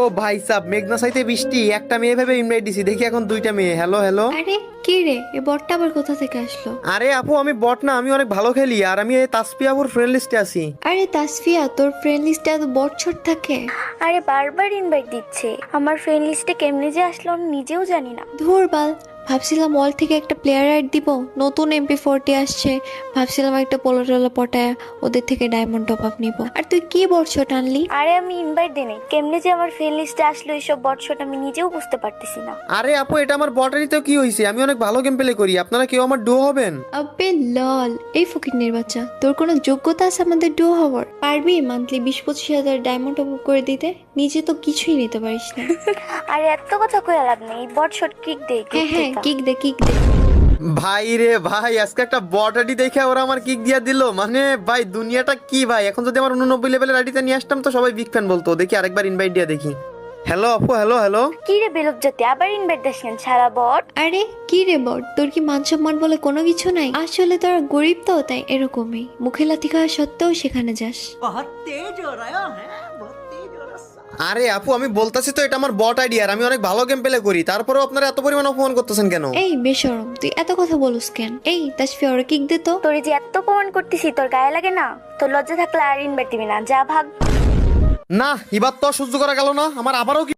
ও ভাই সাব, মেঘনা সাইতে বৃষ্টি, একটা মেয়ে ভেবে ইনভাইট দিছি, দেখি এখন দুইটা মেয়ে। Hello hello. আরে কি রে, এ বটটা আবার কোথা থেকে আসলো? আরে আপু, আমি বট না, আমি অনেক ভালো খেলি, আর আমি এই তাসফিয়া আপুর ফ্রেন্ড লিস্টে আছি। আরে তাসফিয়া, তোর ফ্রেন্ড লিস্টে এত বট ছট থাকে? আরে বারবার ইনভাইট দিচ্ছে, আমার ফ্রেন্ড লিস্টে কেমনে যে আসলো আমি নিজেও জানি না। ধুর বাল, ভাবছিলাম ওয়াল থেকে একটা প্লেয়ার অ্যাড দিব, নতুন MP40 আসছে, ভাবছিলাম একটা পোলো টোলো পটায় ওদের থেকে ডায়মন্ড টপ আপ নিব। আর তুই কি বট ছট আনলি? আরে আমি ইনভাইট দিই, কেমনে যে আমার ফ্রেন্ড লিস্টে আসলো এইসব বটশট আমি নিজেও বুঝতে পারতেছি না। আরে আপু, এটা আমার বটারই তো, কি হয়েছে? আমি অনেক ভালো গেম প্লে করি, আপনারা কেউ আমার ডুও হবেন? আবে লল, এই ফকিন্নির বাচ্চা, তোর কোনো যোগ্যতা আছে আমাদের ডু হওয়ার? পারবি মান্থলি 20-25 হাজার ডায়মন্ড টপ আপ করে দিতে? নিজে তো কিছুই নিতে পারিস না। আরে এত কথা কয়ে লাভ নেই, বটশট কিক দে হ্যাঁ হ্যাঁ, কিক দে কিক দে। ভাই রে ভাই, আজকে একটা বট আইডি দেখে ওরা আমার কিক দিয়া দিল। মানে ভাই, দুনিয়াটা কি ভাই! এখন যদি আমার 89 লেভেলের আইডিতে নিয়ে আসতাম তো সবাই বিগ ফ্যান বলতো। দেখি আরেকবার ইনভাইট দিয়া দেখি। হ্যালো আপু, হ্যালো হ্যালো। কি রে বেলব জাতি, আবার ইনভাইট দিয়েছেন ছাড়া বট। আরে কি রে বট, তোর কি মান সম্মান বলে কোনো কিছু নাই? আসলে তোর গরিব তো, তাই এরকমই মুখে লাথি খাওয়া সত্ত্বেও সেখানে যাস। बहुत तेज हो रहा है बहुत तेज हो रहा है। আরে আপু, আমি বলতাছি তো এটা আমার বট আইডি, আর আমি অনেক ভালো গেম প্লে করি, তারপরেও আপনারা এত পরিমাণ অপমান করতেছেন কেন? এই বেশরম, তুই এত কথা বলুস কেন? এই তাসফিয়া, ওরা কিক দে তো। তোর যে এত প্রমাণ করতেছি তোর গায়ে লাগে না? তোর লজ্জা থাকলে আর ইনভাইট দিবি না, যা ভাগ। না, এবার তো আর সহ্য করা গেল না, আমার আবারও